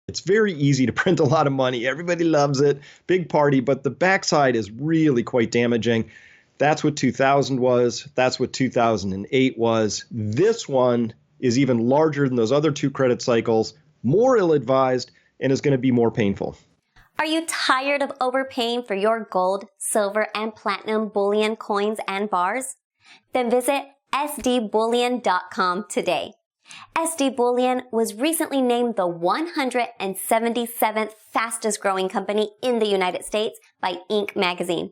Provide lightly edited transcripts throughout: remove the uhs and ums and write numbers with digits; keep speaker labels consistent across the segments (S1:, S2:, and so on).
S1: It's very easy to print a lot of money. Everybody loves it. Big party, but the backside is really quite damaging. That's what 2000 was. That's what 2008 was. This one is even larger than those other two credit cycles, more ill-advised, and is going to be more painful.
S2: Are you tired of overpaying for your gold, silver, and platinum bullion coins and bars? Then visit sdbullion.com today. SD Bullion was recently named the 177th fastest growing company in the United States by Inc. magazine.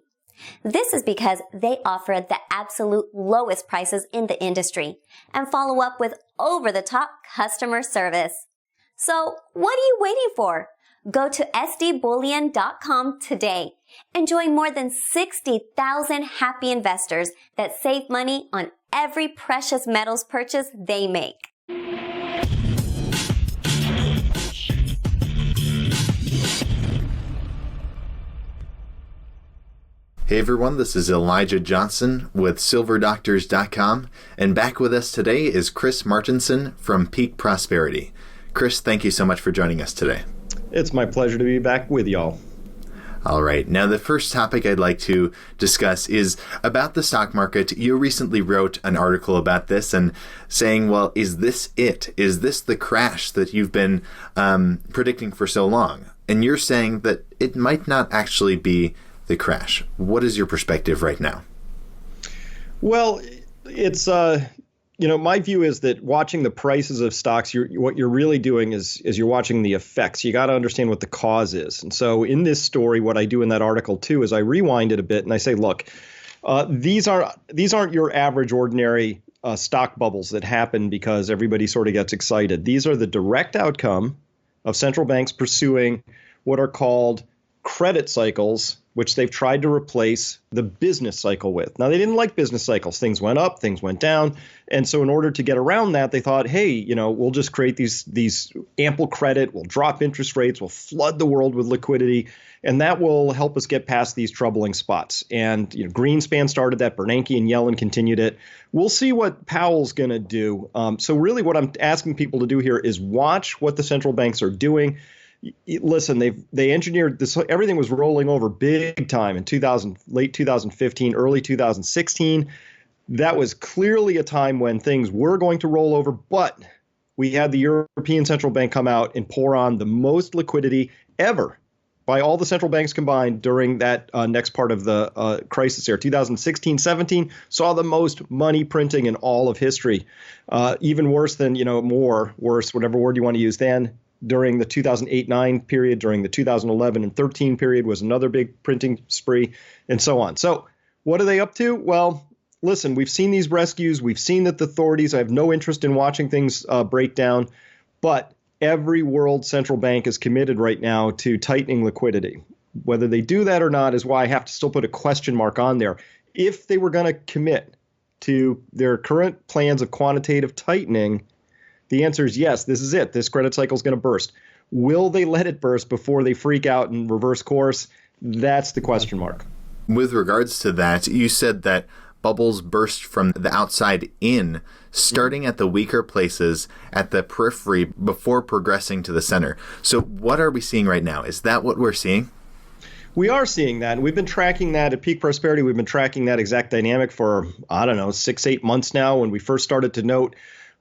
S2: This is because they offer the absolute lowest prices in the industry and follow up with over-the-top customer service. So what are you waiting for? Go to sdbullion.com today and join more than 60,000 happy investors that save money on every precious metals purchase they make.
S3: Hey everyone, this is Elijah Johnson with SilverDoctors.com, and back with us today is Chris Martenson from Peak Prosperity. Chris, thank you so much for joining us today.
S1: It's my pleasure to be back with y'all.
S3: All right. Now, the first topic I'd like to discuss is about the stock market. You recently wrote an article about this and saying, well, is this it? Is this the crash that you've been predicting for so long? And you're saying that it might not actually be the crash. What is your perspective right now?
S1: Well, it's my view is that watching the prices of stocks, what you're really doing is you're watching the effects. You got to understand what the cause is. And so in this story, what I do in that article too is I rewind it a bit and I say, look, these aren't your average ordinary stock bubbles that happen because everybody sort of gets excited. These are the direct outcome of central banks pursuing what are called credit cycles, which they've tried to replace the business cycle with. Now, they didn't like business cycles. Things went up, things went down. And so in order to get around that, they thought, hey, we'll just create these ample credit, we'll drop interest rates, we'll flood the world with liquidity, and that will help us get past these troubling spots. And Greenspan started that, Bernanke and Yellen continued it. We'll see what Powell's going to do. So really what I'm asking people to do here is watch what the central banks are doing. Listen, they engineered this. Everything was rolling over big time in late 2015, early 2016. That was clearly a time when things were going to roll over, but we had the European Central Bank come out and pour on the most liquidity ever by all the central banks combined during that next part of the crisis there. 2016-17 saw the most money printing in all of history, even worse than, worse, whatever word you want to use then. During the 2008-9 period, during the 2011 and 13 period was another big printing spree, and so on. So what are they up to? Well, listen, we've seen these rescues. We've seen that the authorities, I have no interest in watching things break down, but every world central bank is committed right now to tightening liquidity. Whether they do that or not is why I have to still put a question mark on there. If they were going to commit to their current plans of quantitative tightening, the answer is yes, this is it. This credit cycle is going to burst. Will they let it burst before they freak out and reverse course? That's the question mark.
S3: With regards to that, you said that bubbles burst from the outside in, starting at the weaker places at the periphery before progressing to the center. So what are we seeing right now? Is that what we're seeing?
S1: We are seeing that. And we've been tracking that at Peak Prosperity. We've been tracking that exact dynamic for, 6-8 months now. When we first started to note,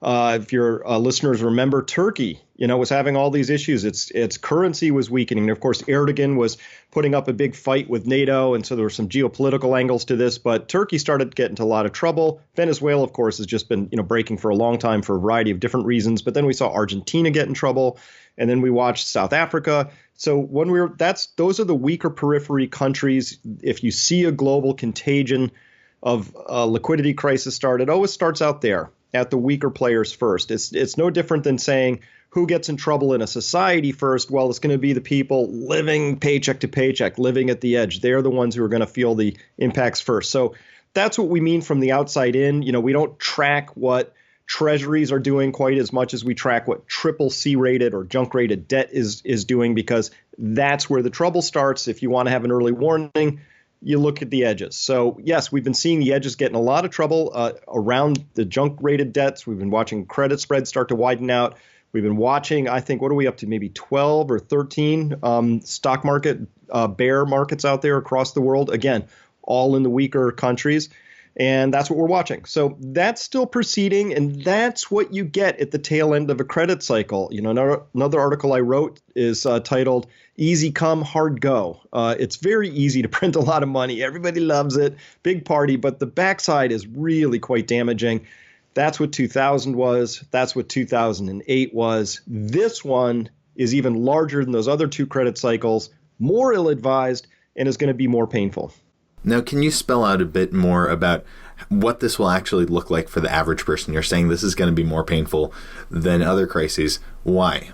S1: if your listeners remember, Turkey, was having all these issues. Its currency was weakening. And of course, Erdogan was putting up a big fight with NATO. And so there were some geopolitical angles to this. But Turkey started to get into a lot of trouble. Venezuela, of course, has just been breaking for a long time for a variety of different reasons. But then we saw Argentina get in trouble. And then we watched South Africa. So those are the weaker periphery countries. If you see a global contagion of a liquidity crisis start, it always starts out there, at the weaker players first. It's no different than saying who gets in trouble in a society first. Well, it's going to be the people living paycheck to paycheck, living at the edge. They're the ones who are going to feel the impacts first. So that's what we mean from the outside in. We don't track what treasuries are doing quite as much as we track what triple C rated or junk rated debt is doing, because that's where the trouble starts. If you want to have an early warning, you look at the edges. So yes, we've been seeing the edges get in a lot of trouble around the junk rated debts. We've been watching credit spreads start to widen out. We've been watching, I think, what are we up to? Maybe 12 or 13 stock market bear markets out there across the world. Again, all in the weaker countries. And that's what we're watching. So that's still proceeding, and that's what you get at the tail end of a credit cycle. Another article I wrote is titled "Easy Come, Hard Go." It's very easy to print a lot of money. Everybody loves it, big party, but the backside is really quite damaging. That's what 2000 was. That's what 2008 was. This one is even larger than those other two credit cycles, more ill-advised, and is going to be more painful.
S3: Now, can you spell out a bit more about what this will actually look like for the average person? You're saying this is going to be more painful than other crises. Why?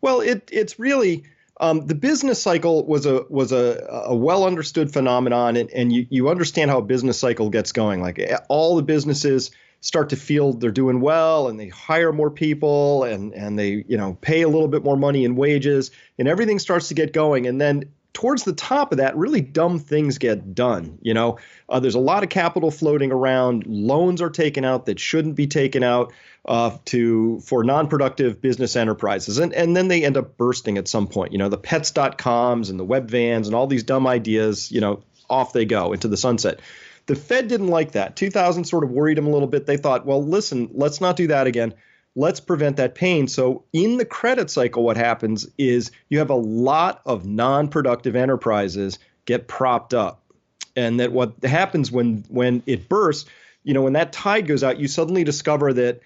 S1: Well, it's really the business cycle was a well understood phenomenon, and you understand how a business cycle gets going. Like all the businesses start to feel they're doing well, and they hire more people, and they pay a little bit more money in wages, and everything starts to get going, and then towards the top of that, really dumb things get done. There's a lot of capital floating around. Loans are taken out that shouldn't be taken out for non-productive business enterprises. And then they end up bursting at some point. The pets.coms and the web vans and all these dumb ideas, off they go into the sunset. The Fed didn't like that. 2000 sort of worried them a little bit. They thought, well, listen, let's not do that again. Let's prevent that pain. So in the credit cycle, what happens is you have a lot of non-productive enterprises get propped up. And that what happens when it bursts, when that tide goes out, you suddenly discover that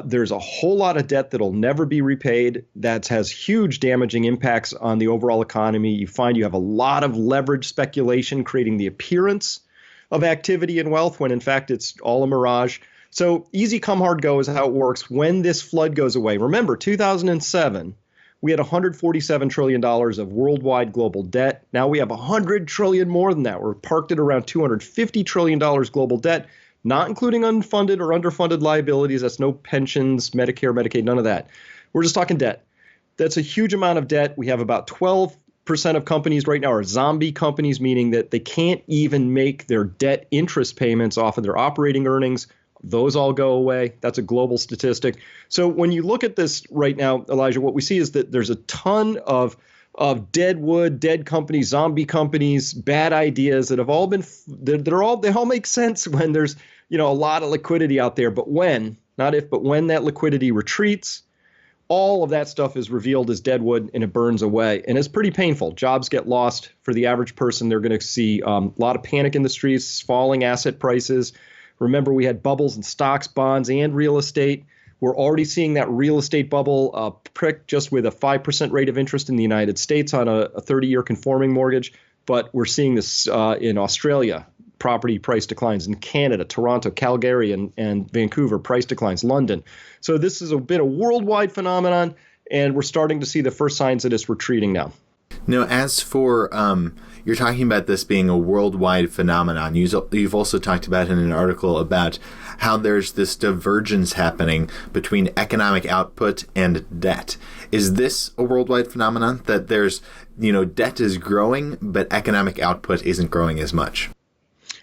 S1: there's a whole lot of debt that'll never be repaid. That has huge damaging impacts on the overall economy. You find you have a lot of leverage speculation, creating the appearance of activity and wealth when in fact it's all a mirage. So easy come, hard go is how it works when this flood goes away. Remember, 2007, we had $147 trillion of worldwide global debt. Now we have $100 trillion more than that. We're parked at around $250 trillion global debt, not including unfunded or underfunded liabilities. That's no pensions, Medicare, Medicaid, none of that. We're just talking debt. That's a huge amount of debt. We have about 12% of companies right now are zombie companies, meaning that they can't even make their debt interest payments off of their operating earnings. Those all go away. That's a global statistic. So when you look at this right now, Elijah, what we see is that there's a ton of dead wood, dead companies, zombie companies, bad ideas that have all been they all make sense when there's a lot of liquidity out there. But when, not if, but when that liquidity retreats, all of that stuff is revealed as dead wood and it burns away. And it's pretty painful. Jobs get lost for the average person. They're going to see a lot of panic in the streets, falling asset prices. Remember, we had bubbles in stocks, bonds, and real estate. We're already seeing that real estate bubble prick just with a 5% rate of interest in the United States on a 30-year conforming mortgage. But we're seeing this in Australia, property price declines, in Canada, Toronto, Calgary, and Vancouver, price declines, London. So this has been a worldwide phenomenon, and we're starting to see the first signs that it's retreating now.
S3: Now, as for you're talking about this being a worldwide phenomenon. You've also talked about in an article about how there's this divergence happening between economic output and debt. Is this a worldwide phenomenon that there's, debt is growing, but economic output isn't growing as much?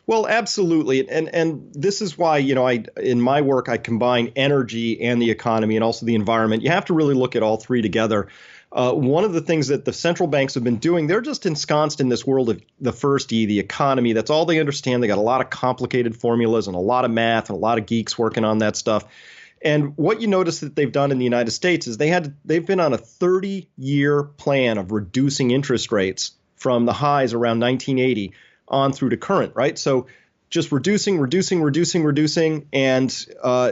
S1: Well, absolutely. And this is why, in my work, I combine energy and the economy and also the environment. You have to really look at all three together. One of the things that the central banks have been doing, they're just ensconced in this world of the first E, the economy. That's all they understand. They got a lot of complicated formulas and a lot of math and a lot of geeks working on that stuff. And what you notice that they've done in the United States is they've been on a 30-year plan of reducing interest rates from the highs around 1980 on through to current, right? So just reducing. And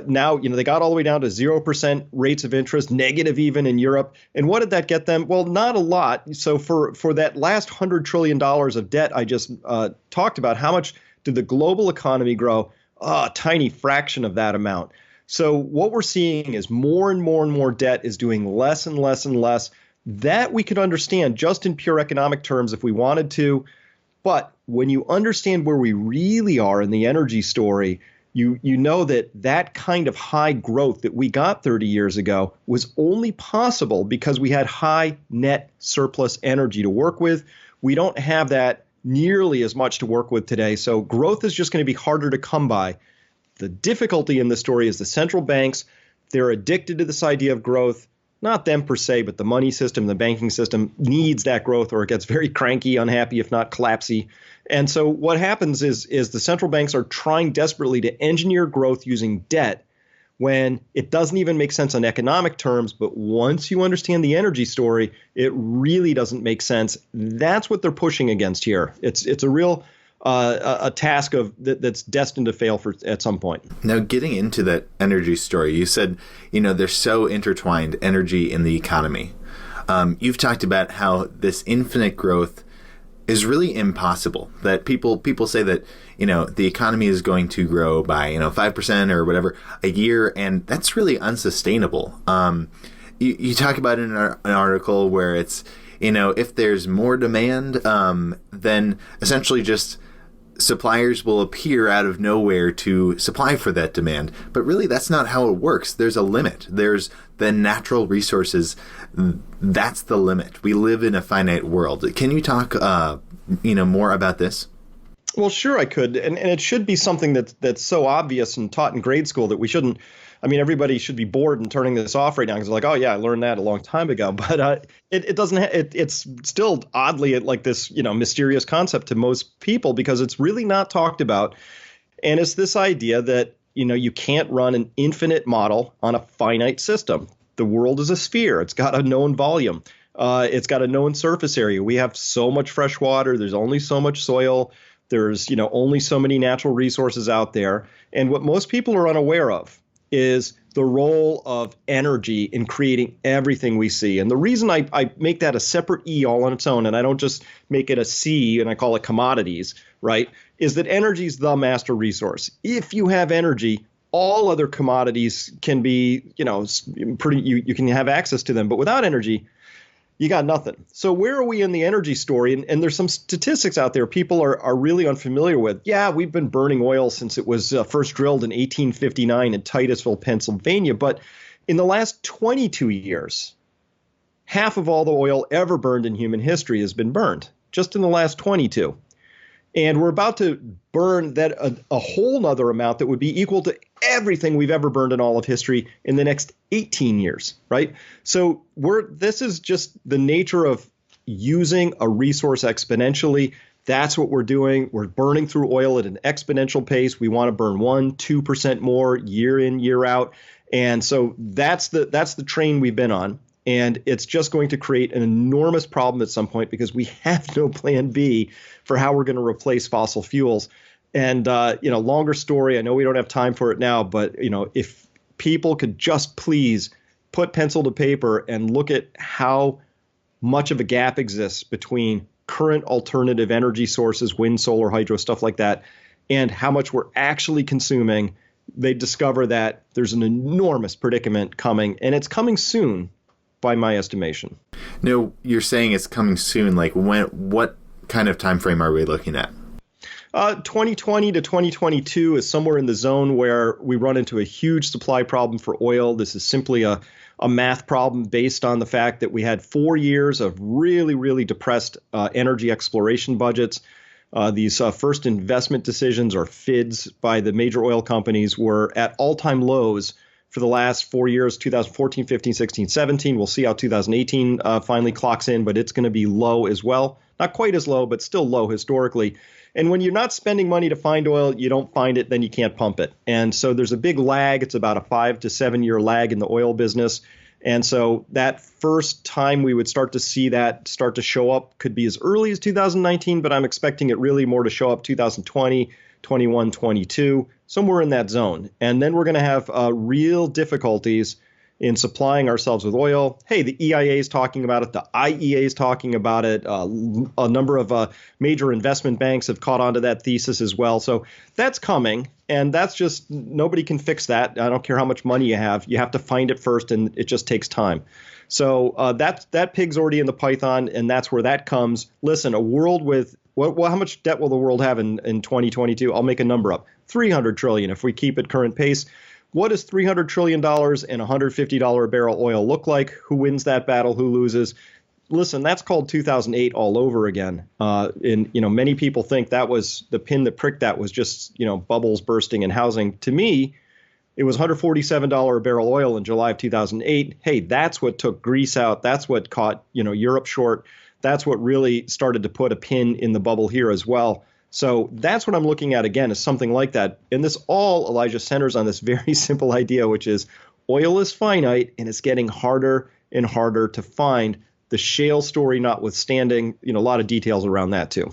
S1: now, they got all the way down to 0% rates of interest, negative even in Europe. And what did that get them? Well, not a lot. So for that last $100 trillion of debt I just talked about, how much did the global economy grow? A tiny fraction of that amount. So what we're seeing is more and more and more debt is doing less and less and less. That we could understand just in pure economic terms if we wanted to. But when you understand where we really are in the energy story, you know that kind of high growth that we got 30 years ago was only possible because we had high net surplus energy to work with. We don't have that nearly as much to work with today. So growth is just going to be harder to come by. The difficulty in the story is the central banks, They're addicted to this idea of growth. Not them per se, but the money system, the banking system needs that growth, or it gets very cranky, unhappy, if not collapsy. And so what happens is the central banks are trying desperately to engineer growth using debt when it doesn't even make sense on economic terms. But once you understand the energy story, it really doesn't make sense. That's what they're pushing against here. It's a real a task of that's destined to fail at some point.
S3: Now, getting into that energy story, you said, they're so intertwined, energy and the economy. You've talked about how this infinite growth is really impossible. That people say that, the economy is going to grow by, 5% or whatever a year, and that's really unsustainable. You talk about in an article where it's, if there's more demand, then essentially just suppliers will appear out of nowhere to supply for that demand. But really, that's not how it works. There's a limit. There's the natural resources. That's the limit. We live in a finite world. Can you talk, more about this?
S1: Well, sure, I could. And it should be something that's so obvious and taught in grade school that we shouldn't. I mean, everybody should be bored and turning this off right now because they're like, oh, yeah, I learned that a long time ago. But it doesn't it's still oddly like this, mysterious concept to most people because it's really not talked about. And it's this idea that, you can't run an infinite model on a finite system. The world is a sphere. It's got a known volume. It's got a known surface area. We have so much fresh water. There's only so much soil. There's, only so many natural resources out there. And what most people are unaware of is the role of energy in creating everything we see. And the reason I make that a separate E all on its own, and I don't just make it a C and I call it commodities, right, is that energy is the master resource. If you have energy, all other commodities can be, you can have access to them. But without energy, you got nothing. So where are we in the energy story? And there's some statistics out there people are really unfamiliar with. Yeah, we've been burning oil since it was first drilled in 1859 in Titusville, Pennsylvania. But in the last 22 years, half of all the oil ever burned in human history has been burned just in the last 22. And we're about to burn that a whole nother amount that would be equal to everything we've ever burned in all of history in the next 18 years, right? So this is just the nature of using a resource exponentially. That's what we're doing. We're burning through oil at an exponential pace. We want to burn 1-2% more year in, year out. And so that's the train we've been on. And it's just going to create an enormous problem at some point because we have no plan B for how we're going to replace fossil fuels. And, longer story. I know we don't have time for it now, but, if people could just please put pencil to paper and look at how much of a gap exists between current alternative energy sources, wind, solar, hydro, stuff like that, and how much we're actually consuming, they discover that there's an enormous predicament coming, and it's coming soon. By my estimation.
S3: No, you're saying it's coming soon. Like what kind of time frame are we looking at?
S1: 2020 to 2022 is somewhere in the zone where we run into a huge supply problem for oil. This is simply a math problem based on the fact that we had 4 years of really, really depressed energy exploration budgets. These first investment decisions, or FIDs, by the major oil companies were at all-time lows for the last 4 years, 2014, 15, 16, 17. We'll see how 2018 finally clocks in, but it's going to be low as well. Not quite as low, but still low historically. And when you're not spending money to find oil, you don't find it, then you can't pump it. And so there's a big lag. It's about a 5 to 7 year lag in the oil business. And so that first time we would start to see that start to show up could be as early as 2019, but I'm expecting it really more to show up 2020, 21, 22, somewhere in that zone. And then we're going to have real difficulties in supplying ourselves with oil. Hey, the EIA is talking about it. The IEA is talking about it. A number of major investment banks have caught on to that thesis as well. So that's coming. And that's just, nobody can fix that. I don't care how much money you have. You have to find it first, and it just takes time. So that pig's already in the python, and that's where that comes. Listen, a world with, well, how much debt will the world have in 2022? I'll make a number up. $300 trillion if we keep at current pace. What does $300 trillion and $150 a barrel oil look like? Who wins that battle? Who loses? Listen, that's called 2008 all over again. And many people think that was the pin that pricked that was just, bubbles bursting in housing. To me, It was $147 a barrel oil in July of 2008. Hey, that's what took Greece out. That's what caught, Europe short. That's what really started to put a pin in the bubble here as well. So that's what I'm looking at again, is something like that. And this all, Elijah, centers on this very simple idea, which is oil is finite and it's getting harder and harder to find. The shale story notwithstanding, a lot of details around that too.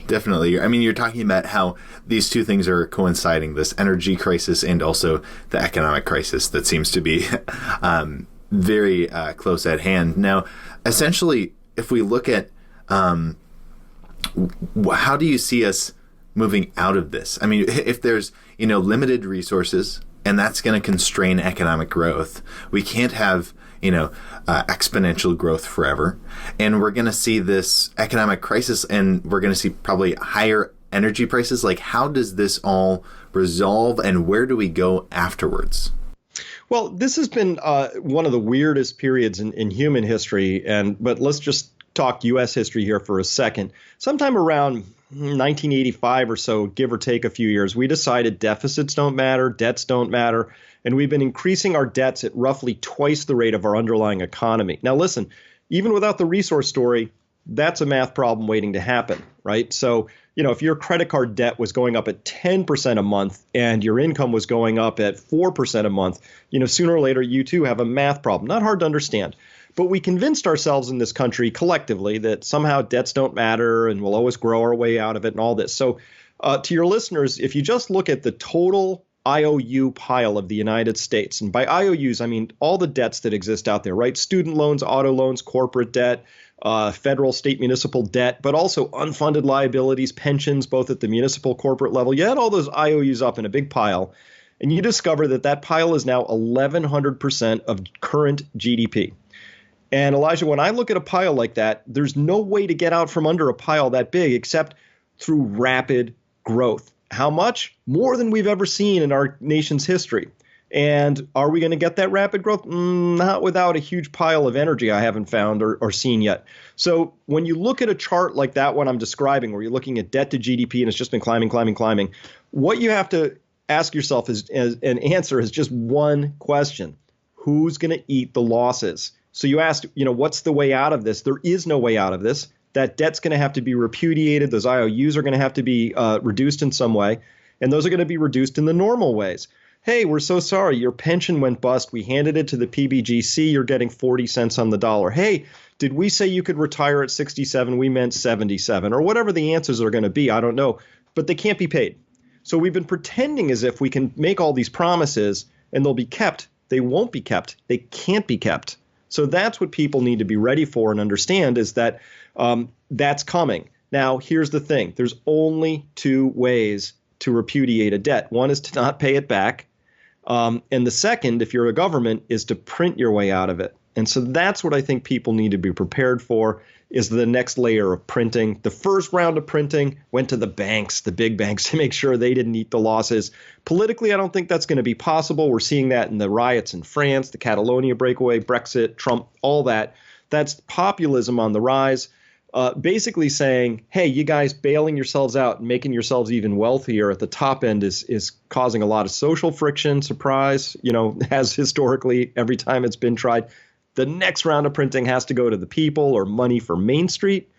S3: Definitely. I mean, you're talking about how these two things are coinciding, this energy crisis and also the economic crisis that seems to be very close at hand. Now, essentially, if we look at how do you see us moving out of this? I mean, if there's, limited resources and that's going to constrain economic growth, we can't have exponential growth forever. And we're going to see this economic crisis and we're going to see probably higher energy prices. Like, how does this all resolve and where do we go afterwards?
S1: Well, this has been one of the weirdest periods in human history. But let's just talk U.S. history here for a second. Sometime around 1985 or so, give or take a few years, we decided deficits don't matter, debts don't matter. And we've been increasing our debts at roughly twice the rate of our underlying economy. Now, listen, even without the resource story, that's a math problem waiting to happen, right? So, if your credit card debt was going up at 10% a month and your income was going up at 4% a month, sooner or later, you too have a math problem. Not hard to understand. But we convinced ourselves in this country collectively that somehow debts don't matter and we'll always grow our way out of it and all this. So to your listeners, if you just look at the total IOU pile of the United States. And by IOUs, I mean all the debts that exist out there, right? Student loans, auto loans, corporate debt, federal, state, municipal debt, but also unfunded liabilities, pensions, both at the municipal, corporate level. You add all those IOUs up in a big pile, and you discover that pile is now 1,100% of current GDP. And Elijah, when I look at a pile like that, there's no way to get out from under a pile that big except through rapid growth. How much? More than we've ever seen in our nation's history. And are we going to get that rapid growth? Not without a huge pile of energy I haven't found or seen yet. So when you look at a chart like that one I'm describing, where you're looking at debt to GDP and it's just been climbing, what you have to ask yourself is an answer is just one question. Who's going to eat the losses? So you asked, what's the way out of this? There is no way out of this. That debt's going to have to be repudiated. Those IOUs are going to have to be reduced in some way. And those are going to be reduced in the normal ways. Hey, we're so sorry. Your pension went bust. We handed it to the PBGC. You're getting 40 cents on the dollar. Hey, did we say you could retire at 67? We meant 77 or whatever the answers are going to be. I don't know. But they can't be paid. So we've been pretending as if we can make all these promises and they'll be kept. They won't be kept. They can't be kept. So that's what people need to be ready for and understand is that that's coming. Now, here's the thing. There's only two ways to repudiate a debt. One is to not pay it back. And the second, if you're a government, is to print your way out of it. And so that's what I think people need to be prepared for is the next layer of printing. The first round of printing went to the banks, the big banks, to make sure they didn't eat the losses. Politically, I don't think that's going to be possible. We're seeing that in the riots in France, the Catalonia breakaway, Brexit, Trump, all that. That's populism on the rise. Basically saying, hey, you guys bailing yourselves out and making yourselves even wealthier at the top end is causing a lot of social friction, surprise, as historically every time it's been tried. The next round of printing has to go to the people or money for Main Street.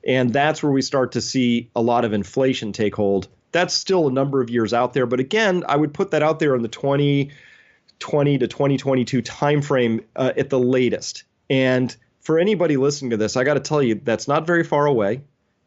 S1: And that's where we start to see a lot of inflation take hold. That's still a number of years out there. But again, I would put that out there in the 2020 to 2022 timeframe at the latest. And for anybody listening to this, I got to tell you, that's not very far away.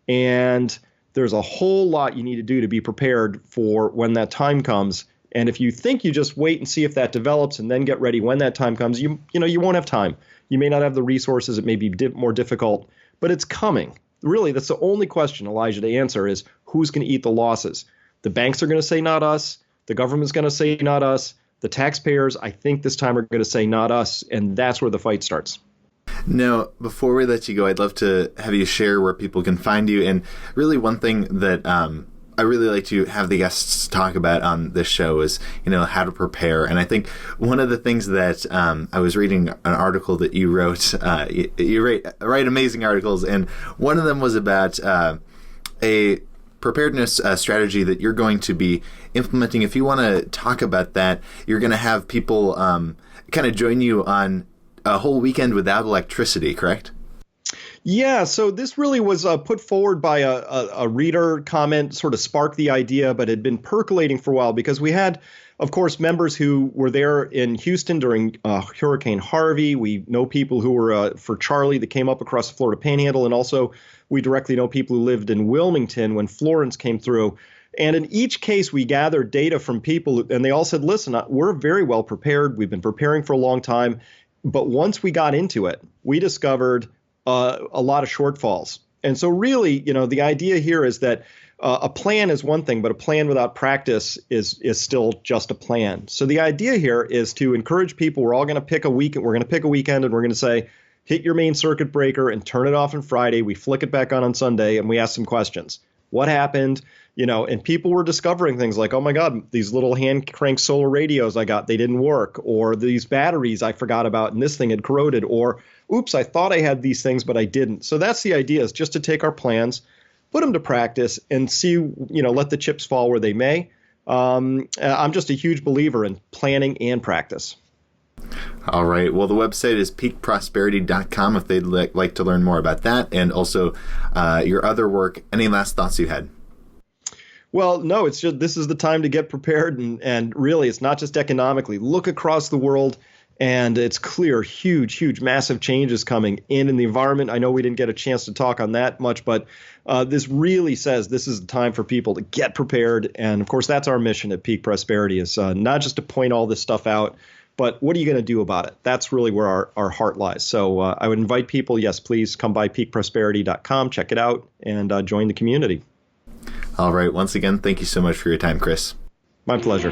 S1: And there's a whole lot you need to do to be prepared for when that time comes. And if you think you just wait and see if that develops and then get ready when that time comes, you won't have time. You may not have the resources. It may be more difficult, but it's coming. Really, that's the only question, Elijah, to answer is who's going to eat the losses? The banks are going to say not us. The government's going to say not us. The taxpayers, I think this time are going to say not us. And that's where the fight starts.
S3: Now, before we let you go, I'd love to have you share where people can find you. And really one thing that I really like to have the guests talk about on this show is, how to prepare. And I think one of the things that I was reading an article that you wrote, you write amazing articles, and one of them was about a preparedness strategy that you're going to be implementing. If you want to talk about that, you're going to have people kind of join you on a whole weekend without electricity, correct?
S1: Yeah, so this really was put forward by a reader comment, sort of sparked the idea, but had been percolating for a while because we had, of course, members who were there in Houston during Hurricane Harvey. We know people who were for Charlie that came up across the Florida Panhandle, and also we directly know people who lived in Wilmington when Florence came through. And in each case, we gathered data from people, and they all said, listen, we're very well prepared. We've been preparing for a long time. But once we got into it, we discovered a lot of shortfalls. And so really, the idea here is that a plan is one thing, but a plan without practice is still just a plan. So the idea here is to encourage people. We're all going to pick a weekend. We're going to pick a weekend and we're going to say, hit your main circuit breaker and turn it off on Friday. We flick it back on Sunday and we ask some questions. What happened? And people were discovering things like, oh my God, these little hand crank solar radios I got, they didn't work, or these batteries I forgot about and this thing had corroded, or oops, I thought I had these things, but I didn't. So that's the idea, is just to take our plans, put them to practice and see, let the chips fall where they may. I'm just a huge believer in planning and practice.
S3: All right. Well, the website is peakprosperity.com if they'd like to learn more about that and also your other work. Any last thoughts you had?
S1: Well, no, it's just this is the time to get prepared. And really, it's not just economically. Look across the world, and it's clear huge, massive changes coming in the environment. I know we didn't get a chance to talk on that much, but this really says this is the time for people to get prepared. And of course, that's our mission at Peak Prosperity, is not just to point all this stuff out, but what are you going to do about it? That's really where our heart lies. So I would invite people, yes, please come by peakprosperity.com, check it out, and join the community.
S3: All right. Once again, thank you so much for your time, Chris.
S1: My pleasure.